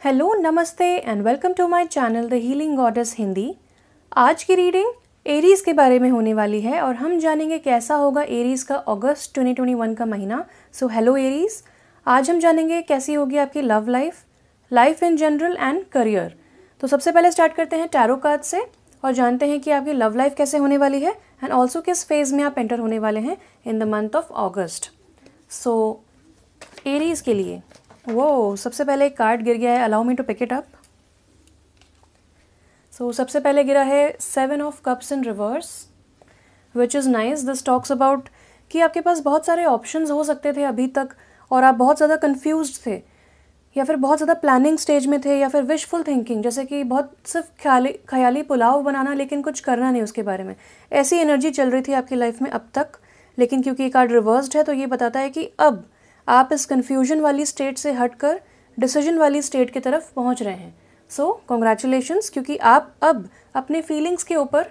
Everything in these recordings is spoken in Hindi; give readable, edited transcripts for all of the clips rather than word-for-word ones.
हेलो, नमस्ते and welcome to my channel the healing goddess Hindi. आज की रीडिंग एरीज़ के बारे में होने वाली है और हम जानेंगे कैसा होगा एरीज़ का अगस्त 2021 का महीना। सो हेलो एरीज़, आज हम जानेंगे कैसी होगी आपकी love life, life in general and career. तो सबसे पहले स्टार्ट करते हैं टैरो कार्ड से और जानते हैं कि आपकी लव लाइफ कैसे होने वाली है एंड ऑल्सो किस फेज़ में आप एंटर होने वाले हैं इन the month of August. So Aries के लिए वो सबसे पहले एक कार्ड गिर गया है, allow me to pick it up. So सबसे पहले गिरा है 7 of cups in reverse, which is nice. This talks about कि आपके पास बहुत सारे ऑप्शंस हो सकते थे अभी तक और आप बहुत ज़्यादा कंफ्यूज्ड थे या फिर बहुत ज़्यादा प्लानिंग स्टेज में थे या फिर विशफुल थिंकिंग, जैसे कि बहुत सिर्फ ख्याली पुलाव बनाना लेकिन कुछ करना नहीं उसके बारे में। ऐसी एनर्जी चल रही थी आपकी लाइफ में अब तक, लेकिन क्योंकि ये कार्ड रिवर्स्ड है तो ये बताता है कि अब आप इस कन्फ्यूजन वाली स्टेट से हटकर डिसीजन वाली स्टेट की तरफ पहुंच रहे हैं। सो कॉन्ग्रेचुलेशंस, क्योंकि आप अब अपने फीलिंग्स के ऊपर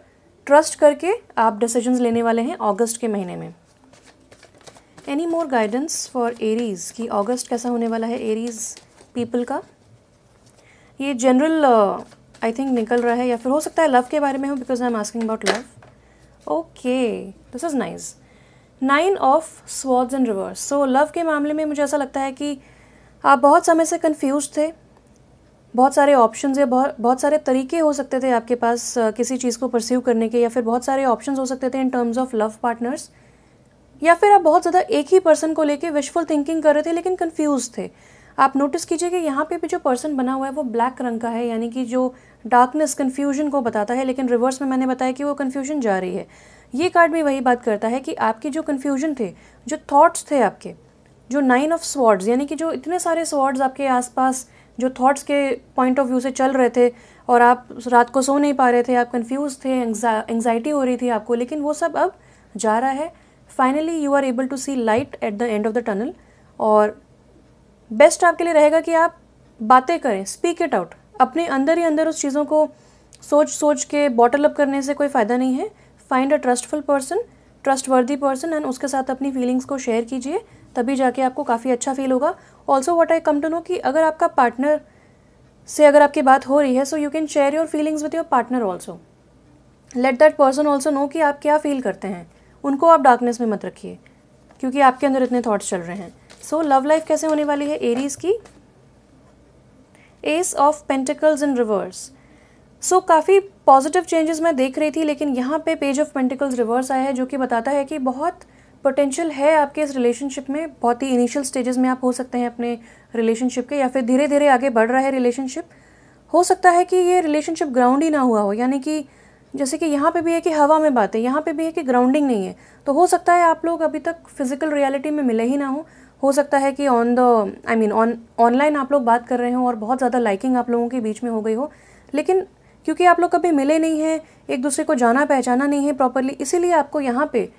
ट्रस्ट करके आप डिसीजंस लेने वाले हैं अगस्त के महीने में। Any more guidance for Aries कि अगस्त कैसा होने वाला है एरीज़ पीपल का। ये जनरल आई थिंक निकल रहा है या फिर हो सकता है लव के बारे में हो, because I am asking about love. Okay, this is nice. 9 of swords in reverse. So love के मामले में मुझे ऐसा लगता है कि आप बहुत समय से कंफ्यूज थे, बहुत सारे ऑप्शंस या बहुत सारे तरीके हो सकते थे आपके पास किसी चीज़ को परस्यू करने के, या फिर बहुत सारे ऑप्शंस हो सकते थे इन टर्म्स ऑफ लव पार्टनर्स, या फिर आप बहुत ज़्यादा एक ही पर्सन को लेके विशफुल थिंकिंग कर रहे थे लेकिन कंफ्यूज थे। आप नोटिस कीजिए कि यहाँ पे भी जो पर्सन बना हुआ है वो ब्लैक रंग का है, यानी कि जो डार्कनेस कन्फ्यूजन को बताता है, लेकिन रिवर्स में मैंने बताया कि वो कन्फ्यूजन जा रही है। ये कार्ड भी वही बात करता है कि आपकी जो कन्फ्यूजन थे, जो थॉट्स थे आपके, जो 9 ऑफ स्वॉर्ड्स, यानी कि जो इतने सारे स्वॉर्ड्स आपके आसपास जो थॉट्स के पॉइंट ऑफ व्यू से चल रहे थे और आप रात को सो नहीं पा रहे थे, आप कंफ्यूज थे, एंग्जाइटी हो रही थी आपको, लेकिन वो सब अब जा रहा है। Finally you are able to see light at the end of the tunnel. और बेस्ट आपके लिए रहेगा कि आप बातें करें, स्पीक इट आउट। अपने अंदर ही अंदर उस चीज़ों को सोच के बॉटल अप करने से कोई फ़ायदा नहीं है। Find a trustful person, trustworthy person, and उसके साथ अपनी फीलिंग्स को शेयर कीजिए, तभी जाके आपको काफ़ी अच्छा फील होगा। Also what I come to know कि अगर आपका पार्टनर से अगर आपकी बात हो रही है, so you can share your feelings with your partner also. Let that person also know कि आप क्या फील करते हैं। उनको आप डार्कनेस में मत रखिए क्योंकि आपके अंदर इतने थॉट्स चल रहे हैं। सो लव लाइफ कैसे होने वाली है एरीज़ की। Ace of pentacles in reverse. So काफ़ी पॉजिटिव चेंजेस मैं देख रही थी, लेकिन यहाँ पे पेज ऑफ पेंटिकल्स रिवर्स आया है जो कि बताता है कि बहुत पोटेंशियल है आपके इस रिलेशनशिप में। बहुत ही इनिशियल स्टेजेस में आप हो सकते हैं अपने रिलेशनशिप के, या फिर धीरे धीरे आगे बढ़ रहा है रिलेशनशिप। हो सकता है कि ये रिलेशनशिप ग्राउंड ही ना हुआ हो, यानी कि जैसे कि यहाँ पे भी है कि हवा में बातें, यहाँ पे भी है कि ग्राउंडिंग नहीं है। तो हो सकता है आप लोग अभी तक फिजिकल रियलिटी में मिले ही ना हो सकता है कि ऑनलाइन आप लोग बात कर रहे हो और बहुत ज़्यादा लाइकिंग आप लोगों के बीच में हो गई हो, लेकिन क्योंकि आप लोग कभी मिले नहीं हैं, एक दूसरे को जाना पहचाना नहीं है प्रॉपरली, इसीलिए आपको यहाँ पे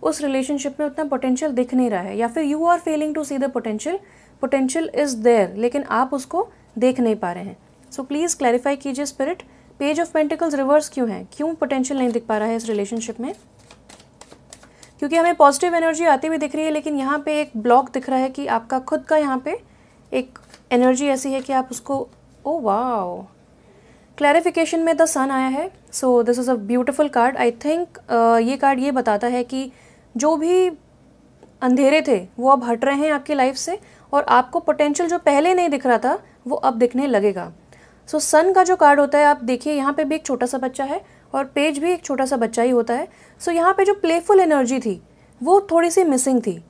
उस रिलेशनशिप में उतना पोटेंशियल दिख नहीं रहा है, या फिर you are failing to see the potential is there, लेकिन आप उसको देख नहीं पा रहे हैं। सो प्लीज़ क्लैरिफाई कीजिए spirit, page of pentacles reverse क्यों है, क्यों पोटेंशियल नहीं दिख पा रहा है इस रिलेशनशिप में। क्योंकि हमें पॉजिटिव एनर्जी आती हुई दिख रही है, लेकिन यहाँ पे एक ब्लॉक दिख रहा है कि आपका खुद का यहाँ पे एक एनर्जी ऐसी है कि आप उसको, ओ वाओ, क्लैरिफिकेशन में द सन आया है। So this is a beautiful card. I think ये कार्ड ये बताता है कि जो भी अंधेरे थे वो अब हट रहे हैं आपकी लाइफ से, और आपको पोटेंशियल जो पहले नहीं दिख रहा था वो अब दिखने लगेगा। सो सन का जो कार्ड होता है, आप देखिए यहाँ पे भी एक छोटा सा बच्चा है और पेज भी एक छोटा सा बच्चा ही होता है। सो यहाँ पे जो प्लेफुल एनर्जी थी वो थोड़ी सी मिसिंग थी।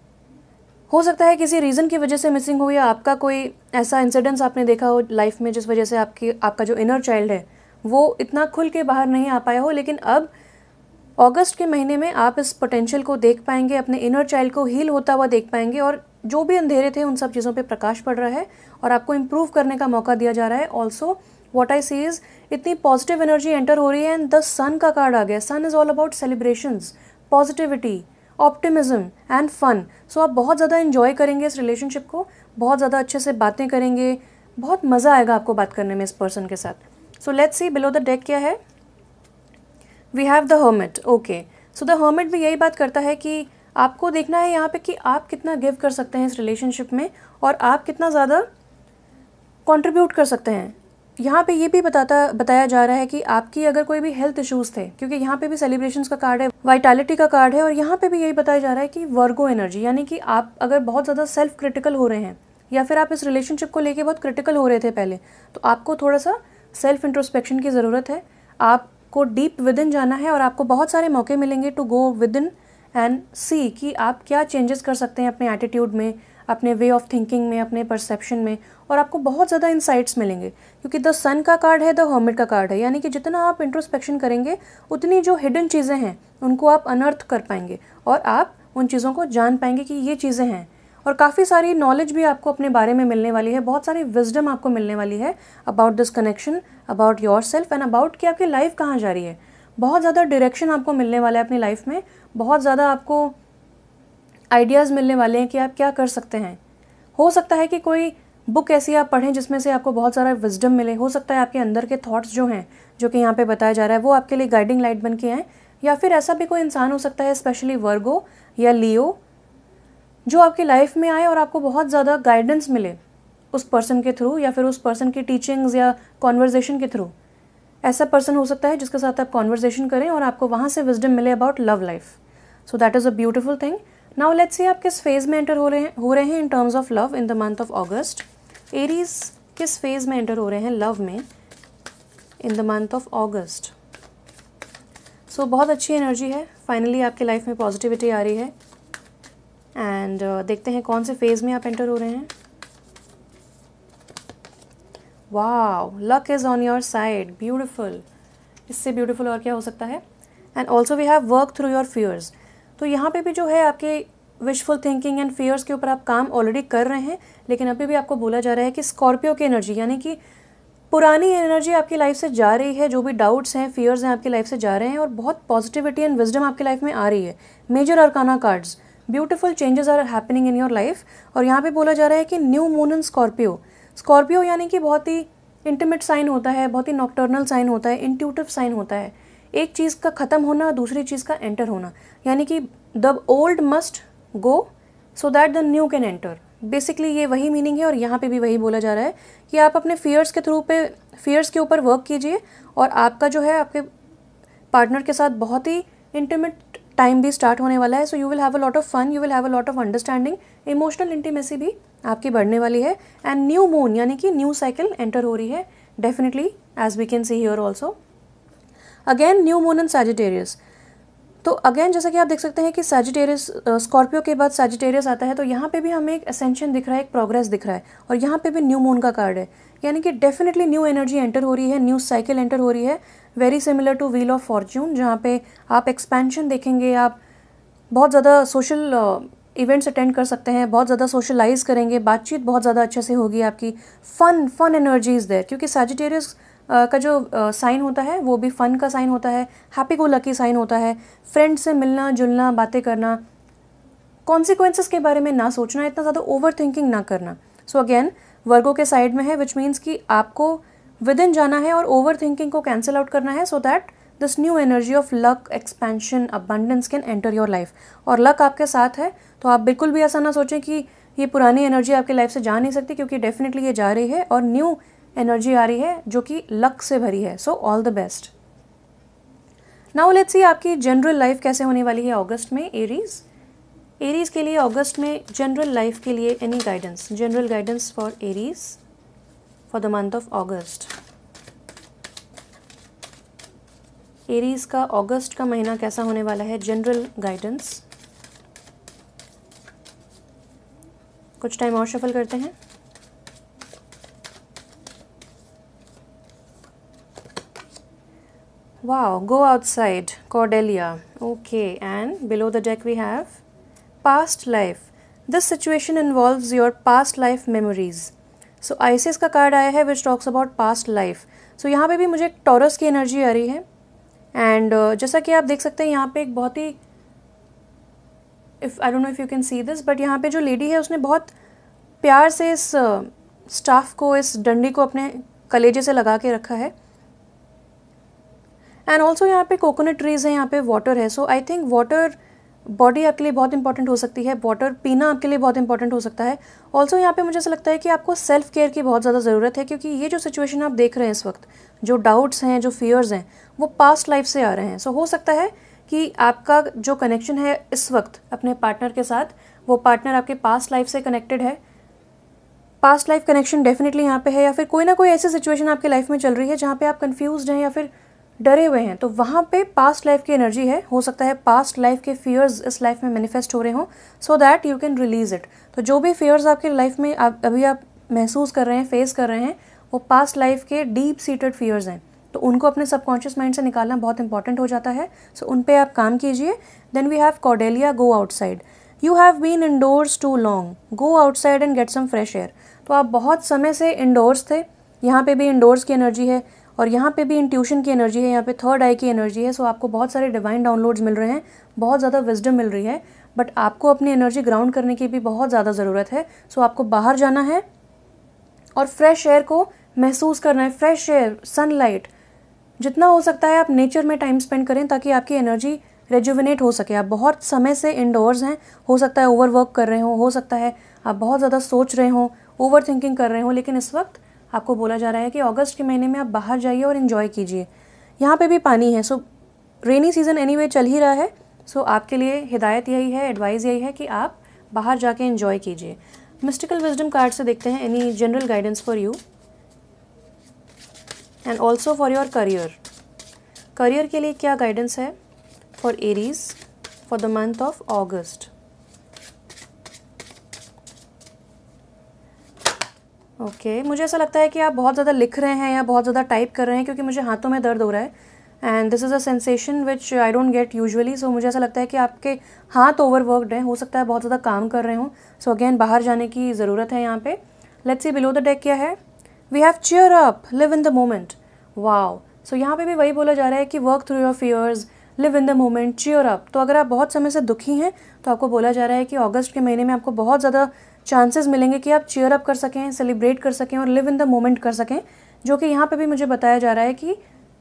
हो सकता है किसी रीज़न की वजह से मिसिंग हो, या आपका कोई ऐसा इंसिडेंस आपने देखा हो लाइफ में जिस वजह से आपका जो इनर चाइल्ड है वो इतना खुल के बाहर नहीं आ पाया हो, लेकिन अब अगस्त के महीने में आप इस पोटेंशियल को देख पाएंगे, अपने इनर चाइल्ड को हील होता हुआ देख पाएंगे, और जो भी अंधेरे थे उन सब चीज़ों पे प्रकाश पड़ रहा है और आपको इम्प्रूव करने का मौका दिया जा रहा है। Also what I see is इतनी पॉजिटिव एनर्जी एंटर हो रही है, एंड द सन का कार्ड आ गया। Sun is all about celebrations, positivity, optimism and fun. So आप बहुत ज़्यादा इन्जॉय करेंगे इस रिलेशनशिप को, बहुत ज़्यादा अच्छे से बातें करेंगे, बहुत मज़ा आएगा आपको बात करने में इस पर्सन के साथ। So let's see below the deck क्या है। We have the hermit. Okay, so the hermit भी यही बात करता है कि आपको देखना है यहाँ पे कि आप कितना गिव कर सकते हैं इस रिलेशनशिप में, और आप कितना ज़्यादा कंट्रीब्यूट कर सकते हैं। यहाँ पे ये भी बताया जा रहा है कि आपकी अगर कोई भी हेल्थ इश्यूज़ थे, क्योंकि यहाँ पे भी सेलिब्रेशंस का कार्ड है, वाइटैलिटी का कार्ड है, और यहाँ पे भी यही बताया जा रहा है कि वर्गो एनर्जी, यानी कि आप अगर बहुत ज़्यादा सेल्फ क्रिटिकल हो रहे हैं या फिर आप इस रिलेशनशिप को लेके बहुत क्रिटिकल हो रहे थे पहले, तो आपको थोड़ा सा सेल्फ इंट्रोस्पेक्शन की ज़रूरत है। आपको डीप विद इन जाना है और आपको बहुत सारे मौके मिलेंगे to go within and see कि आप क्या चेंजेस कर सकते हैं अपने एटीट्यूड में, अपने वे ऑफ थिंकिंग में, अपने परसेप्शन में, और आपको बहुत ज़्यादा इंसाइट्स मिलेंगे। क्योंकि द सन का कार्ड है, द हर्मिट का कार्ड है, यानी कि जितना आप इंट्रोस्पेक्शन करेंगे उतनी जो हिडन चीज़ें हैं उनको आप अनर्थ कर पाएंगे और आप उन चीज़ों को जान पाएंगे कि ये चीज़ें हैं। और काफ़ी सारी नॉलेज भी आपको अपने बारे में मिलने वाली है, बहुत सारी विजडम आपको मिलने वाली है about this connection, about your self and about कि आपकी लाइफ कहाँ जा रही है। बहुत ज़्यादा डायरेक्शन आपको मिलने वाला है अपनी लाइफ में, बहुत ज़्यादा आपको आइडियाज़ मिलने वाले हैं कि आप क्या कर सकते हैं। हो सकता है कि कोई बुक ऐसी आप पढ़ें जिसमें से आपको बहुत सारा विजडम मिले, हो सकता है आपके अंदर के थॉट्स जो हैं, जो कि यहाँ पे बताया जा रहा है, वो आपके लिए गाइडिंग लाइट बन के आएँ। या फिर ऐसा भी कोई इंसान हो सकता है, स्पेशली वर्गो या लियो, जो आपकी लाइफ में आए और आपको बहुत ज़्यादा गाइडेंस मिले उस पर्सन के थ्रू या फिर उस पर्सन की टीचिंग्स या कॉन्वर्जेशन के थ्रू। ऐसा पर्सन हो सकता है जिसके साथ आप कॉन्वर्जेशन करें और आपको वहाँ से विजडम मिले about love life. So that is a beautiful thing. Now let's see आप किस फेज़ में एंटर हो रहे हैं in terms of love in the month of August. Aries किस फेज़ में एंटर हो रहे हैं लव में in the month of August. So बहुत अच्छी एनर्जी है, फाइनली आपकी लाइफ में पॉजिटिविटी आ रही है। एंड देखते हैं कौन से फेज़ में आप एंटर हो रहे हैं। Wow, luck is on your side, beautiful. इससे ब्यूटिफुल और क्या हो सकता है। And also we have work through your fears. तो यहाँ पे भी जो है आपके विशफुल थिंकिंग एंड फियर्स के ऊपर आप काम ऑलरेडी कर रहे हैं, लेकिन अभी भी आपको बोला जा रहा है कि स्कॉर्पियो की एनर्जी, यानी कि पुरानी एनर्जी आपकी लाइफ से जा रही है, जो भी डाउट्स हैं, फियर्स हैं, आपकी लाइफ से जा रहे हैं और बहुत पॉजिटिविटी एंड विजडम आपकी लाइफ में आ रही है। Major arcana cards, beautiful changes are happening in your life. और यहाँ पे बोला जा रहा है कि new moon in Scorpio. Scorpio यानी कि बहुत ही इंटीमेट साइन होता है, बहुत ही नॉक्टर्नल साइन होता है, इंट्यूटिव साइन होता है। एक चीज़ का ख़त्म होना, दूसरी चीज़ का एंटर होना, यानी कि the old must go so that the new can enter. Basically ये वही मीनिंग है और यहाँ पे भी वही बोला जा रहा है कि आप अपने फियर्स के ऊपर वर्क कीजिए और आपका जो है आपके पार्टनर के साथ बहुत ही इंटीमेट टाइम भी स्टार्ट होने वाला है। So you will have a lot of fun, you will have a lot of understanding, emotional intimacy भी आपकी बढ़ने वाली है। एंड न्यू मून यानी कि न्यू साइकिल एंटर हो रही है definitely, as we can see here also. Again new moon in Sagittarius. तो अगेन जैसा कि आप देख सकते हैं कि सैजिटेरियस, स्कॉर्पियो के बाद सैजिटेरियस आता है, तो यहाँ पे भी हमें एक असेंशन दिख रहा है, एक प्रोग्रेस दिख रहा है, और यहाँ पे भी न्यू मून का कार्ड है, यानी कि डेफिनेटली न्यू एनर्जी एंटर हो रही है, न्यू साइकिल एंटर हो रही है, very similar two wheel of Fortune, जहाँ पे आप एक्सपेंशन देखेंगे, आप बहुत ज़्यादा सोशल इवेंट्स अटेंड कर सकते हैं, बहुत ज़्यादा सोशलाइज करेंगे, बातचीत बहुत ज़्यादा अच्छे से होगी आपकी, फन एनर्जी इज़ देयर, क्योंकि सैजिटेरियस का जो साइन होता है वो भी फन का साइन होता है, हैप्पी गो लकी साइन होता है, फ्रेंड से मिलना जुलना, बातें करना, कॉन्सिक्वेंसेस के बारे में ना सोचना, इतना ज़्यादा ओवर थिंकिंग ना करना। सो अगेन वर्गो के साइड में है, विच मीन्स कि आपको विद इन जाना है और ओवर थिंकिंग को कैंसिल आउट करना है, so that this new energy of luck, expansion, abundance can enter your life. और लक आपके साथ है, तो आप बिल्कुल भी ऐसा ना सोचें कि ये पुरानी एनर्जी आपकी लाइफ से जा नहीं सकती, क्योंकि डेफिनेटली ये जा रही है और न्यू एनर्जी आ रही है जो कि लक से भरी है। So all the best. Now let's सी आपकी जनरल लाइफ कैसे होने वाली है अगस्त में। एरीज के लिए अगस्त में जनरल लाइफ के लिए any guidance, general guidance for Aries for the month of August. Aries का अगस्त का महीना कैसा होने वाला है, जनरल गाइडेंस। कुछ टाइम और शफल करते हैं। Wow, go outside, Cordelia. Okay, and below the deck we have past life. This situation involves your past life memories. So Isis का कार्ड आया है which talks about past life. So यहाँ पे भी मुझे टॉरस की एनर्जी आ रही है एंड जैसा कि आप देख सकते हैं यहाँ पे एक बहुत ही I don't know if you can see this, but यहाँ पे जो लेडी है उसने बहुत प्यार से इस स्टाफ को, इस डंडी को अपने कलेजे से लगा के रखा है। एंड ऑल्सो यहाँ पे कोकोनट ट्रीज़ हैं, यहाँ पे वाटर है। सो आई थिंक वाटर बॉडी आपके लिए बहुत इंपॉर्टेंट हो सकती है, वाटर पीना आपके लिए बहुत इंपॉर्टेंट हो सकता है। ऑल्सो यहाँ पे मुझे ऐसा लगता है कि आपको सेल्फ केयर की बहुत ज़्यादा ज़रूरत है, क्योंकि ये जो सिचुएशन आप देख रहे हैं इस वक्त, जो डाउट्स हैं, जो फियर्स हैं, वो पास्ट लाइफ से आ रहे हैं। सो हो सकता है कि आपका जो कनेक्शन है इस वक्त अपने पार्टनर के साथ, वो पार्टनर आपके पास्ट लाइफ से कनेक्टेड है। पास्ट लाइफ कनेक्शन डेफिनेटली यहाँ पे है, या फिर कोई ना कोई ऐसी सिचुएशन आपकी लाइफ में चल रही है जहाँ पे आप कंफ्यूज्ड हैं या फिर डरे हुए हैं, तो वहाँ पे पास्ट लाइफ की एनर्जी है। हो सकता है पास्ट लाइफ के फियर्स इस लाइफ में मैनिफेस्ट हो रहे हों, so that you can release it. तो जो भी फियर्स आपके लाइफ में अभी आप महसूस कर रहे हैं, फेस कर रहे हैं, वो पास्ट लाइफ के डीप सीटेड फियर्स हैं। तो उनको अपने सबकॉन्शियस माइंड से निकालना बहुत इंपॉर्टेंट हो जाता है। सो उन पे आप काम कीजिए। Then we have Cordelia, go outside. You have been indoors too long, go outside and get some fresh air. तो आप बहुत समय से इंडोर्स थे, यहाँ पे भी इंडोर्स की एनर्जी है और यहाँ पे भी इंट्यूशन की एनर्जी है, यहाँ पे थर्ड आई की एनर्जी है। सो आपको बहुत सारे डिवाइन डाउनलोड्स मिल रहे हैं, बहुत ज़्यादा विजडम मिल रही है, बट आपको अपनी एनर्जी ग्राउंड करने की भी बहुत ज़्यादा ज़रूरत है। सो आपको बाहर जाना है और फ्रेश एयर को महसूस करना है। फ्रेश एयर, सनलाइट, जितना हो सकता है आप नेचर में टाइम स्पेंड करें ताकि आपकी एनर्जी रेजुविनेट हो सके। आप बहुत समय से इंडोर्स हैं, हो सकता है ओवरवर्क कर रहे हो सकता है आप बहुत ज़्यादा सोच रहे हो, ओवर थिंकिंग कर रहे हो, लेकिन इस वक्त आपको बोला जा रहा है कि अगस्त के महीने में आप बाहर जाइए और इन्जॉय कीजिए। यहाँ पे भी पानी है, सो रेनी सीजन एनीवे चल ही रहा है। सो आपके लिए हिदायत यही है, एडवाइस यही है कि आप बाहर जाके इन्जॉय कीजिए। मिस्टिकल विजडम कार्ड से देखते हैं any general guidance for you and also for your career. Career के लिए क्या गाइडेंस है for Aries for the month of August. Okay, मुझे ऐसा लगता है कि आप बहुत ज़्यादा लिख रहे हैं या बहुत ज़्यादा टाइप कर रहे हैं, क्योंकि मुझे हाथों में दर्द हो रहा है and this is a sensation which I don't get usually. So मुझे ऐसा लगता है कि आपके हाथ ओवरवर्कड हैं, हो सकता है बहुत ज़्यादा काम कर रहे हों। सो अगेन बाहर जाने की ज़रूरत है यहाँ पे। Let's see below the deck क्या है। We have cheer up, live in the moment. Wow, so यहाँ पे भी वही बोला जा रहा है कि work through your fears, live in the moment, cheer up. तो अगर आप बहुत समय से दुखी हैं तो आपको बोला जा रहा है कि अगस्त के महीने में आपको बहुत ज़्यादा चांसेस मिलेंगे कि आप चीयर अप कर सकें, सेलिब्रेट कर सकें और लिव इन द मोमेंट कर सकें। जो कि यहाँ पे भी मुझे बताया जा रहा है कि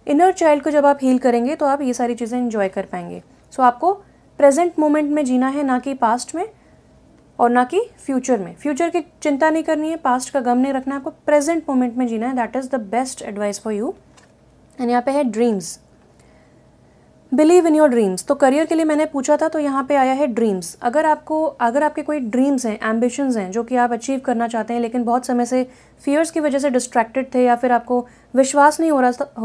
इनर चाइल्ड को जब आप हील करेंगे तो आप ये सारी चीज़ें एंजॉय कर पाएंगे। सो आपको प्रेजेंट मोमेंट में जीना है, ना कि पास्ट में और ना कि फ्यूचर में। फ्यूचर की चिंता नहीं करनी है, पास्ट का गम नहीं रखना है, आपको प्रेजेंट मोमेंट में जीना है। That is the best advice for you. And यहाँ पे है dreams, believe in your dreams. तो करियर के लिए मैंने पूछा था, तो यहाँ पे आया है ड्रीम्स। अगर आपके कोई ड्रीम्स हैं, एम्बिशंस हैं जो कि आप अचीव करना चाहते हैं, लेकिन बहुत समय से फियर्स की वजह से डिस्ट्रैक्टेड थे या फिर आपको विश्वास नहीं हो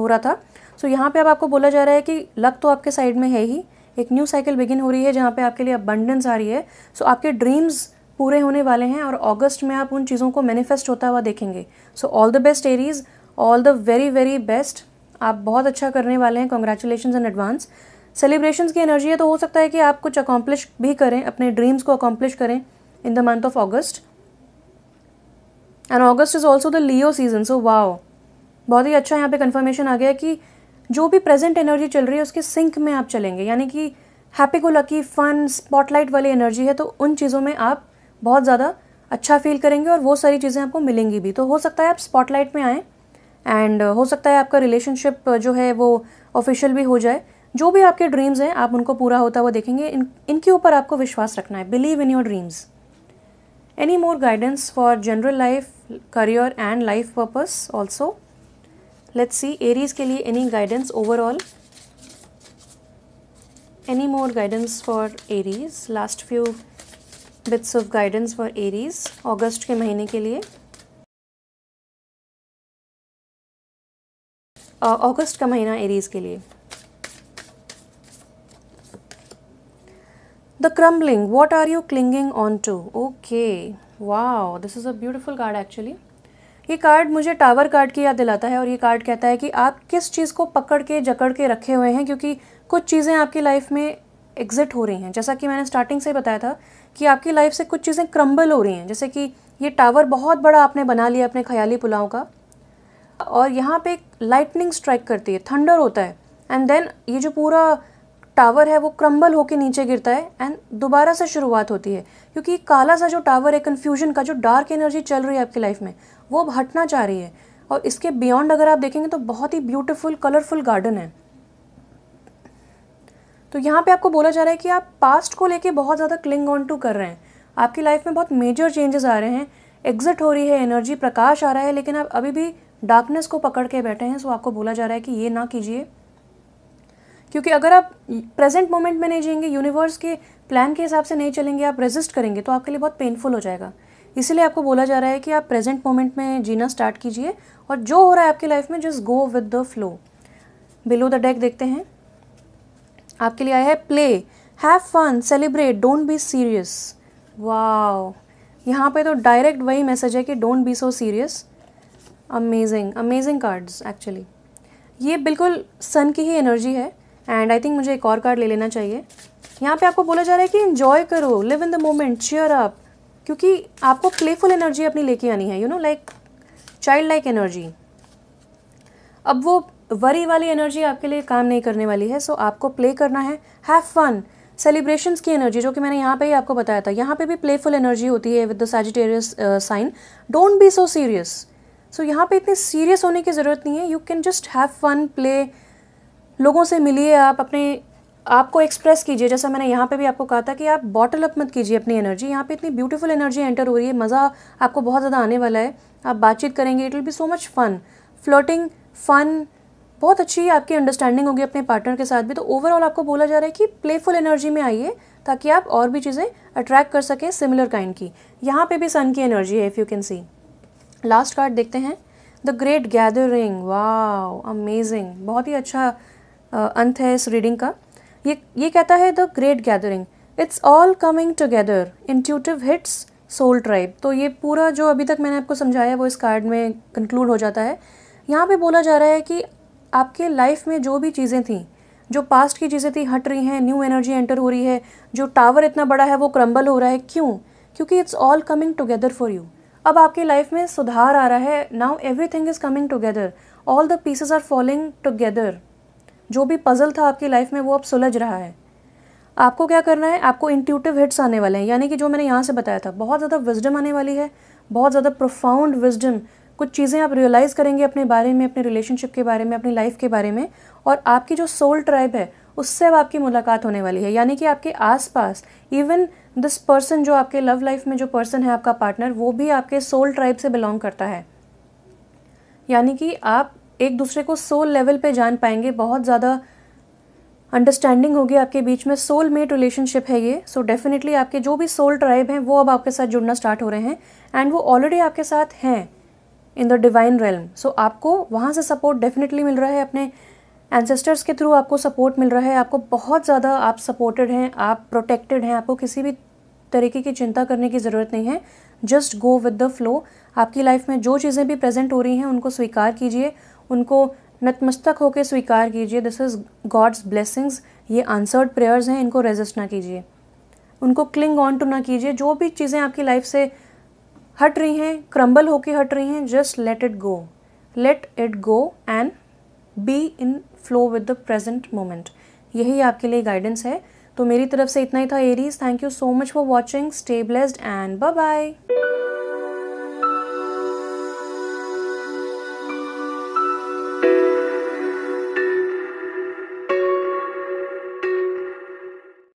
रहा था, सो यहाँ पे अब आपको बोला जा रहा है कि लक तो आपके साइड में है ही, एक न्यू साइकिल बिगिन हो रही है जहाँ पे आपके लिए अबंडेंस आ रही है। सो आपके ड्रीम्स पूरे होने वाले हैं और अगस्त में आप उन चीज़ों को मैनिफेस्ट होता हुआ देखेंगे। So all the best Aries, all the very very best. आप बहुत अच्छा करने वाले हैं, कॉन्ग्रेचुलेशंस इन एडवांस। सेलिब्रेशंस की एनर्जी है, तो हो सकता है कि आप कुछ अकॉम्प्लिश भी करें, अपने ड्रीम्स को अकॉम्प्लिश करें इन the month of August. And August is also the Leo season. So wow, बहुत ही अच्छा यहाँ पे कंफर्मेशन आ गया कि जो भी प्रेजेंट एनर्जी चल रही है उसके सिंक में आप चलेंगे, यानी कि happy go lucky, fun, spotlight वाली एनर्जी है, तो उन चीज़ों में आप बहुत ज़्यादा अच्छा फील करेंगे और वो सारी चीज़ें आपको मिलेंगी भी। तो हो सकता है आप स्पॉटलाइट में आएँ एंड हो सकता है आपका रिलेशनशिप जो है वो ऑफिशियल भी हो जाए। जो भी आपके ड्रीम्स हैं आप उनको पूरा होता हुआ देखेंगे। इनके ऊपर आपको विश्वास रखना है, believe in your dreams. Any more guidance for general life, career and life purpose also. Let's see Aries के लिए any guidance overall, any more guidance for Aries, last few bits of guidance for Aries अगस्त के महीने के लिए। अगस्त का महीना एरीज के लिए। The crumbling, what are you clinging on to. Okay, wow, this is a beautiful card actually. ये कार्ड मुझे टावर कार्ड की याद दिलाता है और ये कार्ड कहता है कि आप किस चीज़ को पकड़ के जकड़ के रखे हुए हैं, क्योंकि कुछ चीज़ें आपकी लाइफ में एग्जिट हो रही हैं। जैसा कि मैंने स्टार्टिंग से बताया था कि आपकी लाइफ से कुछ चीज़ें क्रम्बल हो रही हैं, जैसे कि ये टावर बहुत बड़ा आपने बना लिया अपने ख्याली पुलाव का, और यहाँ पे लाइटनिंग स्ट्राइक करती है, थंडर होता है, एंड देन ये जो पूरा टावर है वो क्रम्बल होके नीचे गिरता है एंड दोबारा से शुरुआत होती है। क्योंकि काला सा जो टावर है, कन्फ्यूजन का जो डार्क एनर्जी चल रही है आपकी लाइफ में, वो अब हटना चाह रही है। और इसके बियॉन्ड अगर आप देखेंगे तो बहुत ही ब्यूटीफुल कलरफुल गार्डन है। तो यहाँ पे आपको बोला जा रहा है कि आप पास्ट को लेके बहुत ज़्यादा क्लिंग ऑन टू कर रहे हैं, आपकी लाइफ में बहुत मेजर चेंजेस आ रहे हैं, एग्जिट हो रही है एनर्जी, प्रकाश आ रहा है, लेकिन आप अभी भी डार्कनेस को पकड़ के बैठे हैं। सो आपको बोला जा रहा है कि ये ना कीजिए, क्योंकि अगर आप प्रेजेंट मोमेंट में नहीं जिएंगे, यूनिवर्स के प्लान के हिसाब से नहीं चलेंगे, आप रेजिस्ट करेंगे तो आपके लिए बहुत पेनफुल हो जाएगा। इसीलिए आपको बोला जा रहा है कि आप प्रेजेंट मोमेंट में जीना स्टार्ट कीजिए और जो हो रहा है आपकी लाइफ में just go with the flow. Below the deck देखते हैं, आपके लिए आया है play, have fun, celebrate, don't be serious. Wow, यहाँ पे तो डायरेक्ट वही मैसेज है कि don't be so serious. Amazing amazing cards actually, ये बिल्कुल सन की ही एनर्जी है। एंड आई थिंक मुझे एक और कार्ड ले लेना चाहिए। यहाँ पे आपको बोला जा रहा है कि एंजॉय करो, live in the moment, cheer up, क्योंकि आपको प्लेफुल एनर्जी अपनी लेके आनी है, you know, like child like energy. अब वो वरी वाली एनर्जी आपके लिए काम नहीं करने वाली है। सो आपको प्ले करना है, हैव फन, सेलिब्रेशंस की एनर्जी, जो कि मैंने यहाँ पे ही आपको बताया था, यहाँ पे भी प्लेफुल एनर्जी होती है with the Sagittarius sign. Don't be so serious. So यहाँ पे इतनी सीरियस होने की ज़रूरत नहीं है, you can just have fun, play, लोगों से मिलिए, आप अपने आपको एक्सप्रेस कीजिए। जैसा मैंने यहाँ पे भी आपको कहा था कि आप बॉटल अप मत कीजिए अपनी एनर्जी। यहाँ पे इतनी ब्यूटीफुल एनर्जी एंटर हो रही है, मज़ा आपको बहुत ज़्यादा आने वाला है, आप बातचीत करेंगे, it will be so much fun, flirting, fun, बहुत अच्छी आपकी अंडरस्टैंडिंग होगी अपने पार्टनर के साथ भी। तो ओवरऑल आपको बोला जा रहा है कि प्लेफुल एनर्जी में आइए ताकि आप और भी चीज़ें अट्रैक्ट कर सकें सिमिलर काइंड की। यहाँ पे भी सन की एनर्जी है, if you can see. Last card देखते हैं, the great gathering. Wow, amazing, बहुत ही अच्छा अंत है इस रीडिंग का। ये कहता है the great gathering, it's all coming together, intuitive hits, soul tribe. तो ये पूरा जो अभी तक मैंने आपको समझाया वो इस कार्ड में कंक्लूड हो जाता है। यहाँ पे बोला जा रहा है कि आपके लाइफ में जो भी चीज़ें थी, जो पास्ट की चीज़ें थी, हट रही हैं, न्यू एनर्जी एंटर हो रही है, जो टावर इतना बड़ा है वो क्रम्बल हो रहा है। क्यों? क्योंकि it's all coming together for you. अब आपकी लाइफ में सुधार आ रहा है, now everything is coming together, all the pieces are falling together. जो भी पजल था आपकी लाइफ में वो अब सुलझ रहा है। आपको क्या करना है, आपको इंट्यूटिव हिट्स आने वाले हैं, यानी कि जो मैंने यहाँ से बताया था, बहुत ज़्यादा विजडम आने वाली है, बहुत ज़्यादा प्रोफाउंड विजडम। कुछ चीज़ें आप रियलाइज़ करेंगे अपने बारे में, अपने रिलेशनशिप के बारे में, अपनी लाइफ के बारे में, और आपकी जो सोल ट्राइब है उससे अब आपकी मुलाकात होने वाली है। यानी कि आपके आसपास इवन दिस पर्सन, जो आपके लव लाइफ में जो पर्सन है आपका पार्टनर, वो भी आपके सोल ट्राइब से बिलोंग करता है। यानी कि आप एक दूसरे को सोल लेवल पे जान पाएंगे, बहुत ज़्यादा अंडरस्टैंडिंग होगी आपके बीच में, सोल मेट रिलेशनशिप है ये। सो डेफिनेटली आपके जो भी सोल ट्राइब हैं वो अब आपके साथ जुड़ना स्टार्ट हो रहे हैं, एंड वो ऑलरेडी आपके साथ हैं इन द डिवाइन रेल्म। सो आपको वहाँ से सपोर्ट डेफिनेटली मिल रहा है, अपने एंसेस्टर्स के थ्रू आपको सपोर्ट मिल रहा है, आपको बहुत ज़्यादा आप सपोर्टेड हैं, आप प्रोटेक्टेड हैं, आपको किसी भी तरीके की चिंता करने की ज़रूरत नहीं है। Just go with the flow. आपकी लाइफ में जो चीज़ें भी प्रेजेंट हो रही हैं उनको स्वीकार कीजिए, उनको नतमस्तक होकर स्वीकार कीजिए। दिस इज़ गॉड्स ब्लेसिंग्स, ये आंसर्ड प्रेयर्स हैं, इनको रेजिस्ट ना कीजिए, उनको क्लिंग ऑन टू ना कीजिए। जो भी चीज़ें आपकी लाइफ से हट रही हैं, क्रम्बल होके हट रही हैं, just let it go and be in flow with the present moment. यही आपके लिए गाइडेंस है। तो मेरी तरफ से इतना ही था Aries. Thank you so much for watching, stay blessed and bye bye.